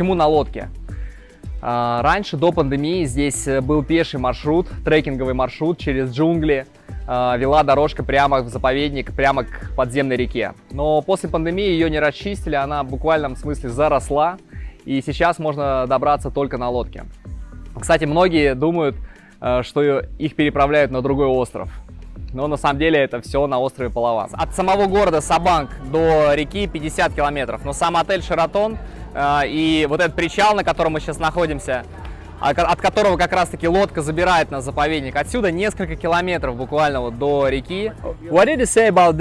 Почему на лодке? Раньше, до пандемии, здесь был пеший маршрут, трекинговый маршрут через джунгли. Вела дорожка прямо в заповедник, прямо к подземной реке. Но после пандемии ее не расчистили, она в буквальном смысле заросла. И сейчас можно добраться только на лодке. Кстати, многие думают, что их переправляют на другой остров. Но на самом деле это все на острове Палаван. От самого города Сабанг до реки 50 километров. Но сам отель Шератон и вот этот причал, на котором мы сейчас находимся, от которого как раз таки лодка забирает на заповедник, отсюда несколько километров буквально вот до реки. What did you say about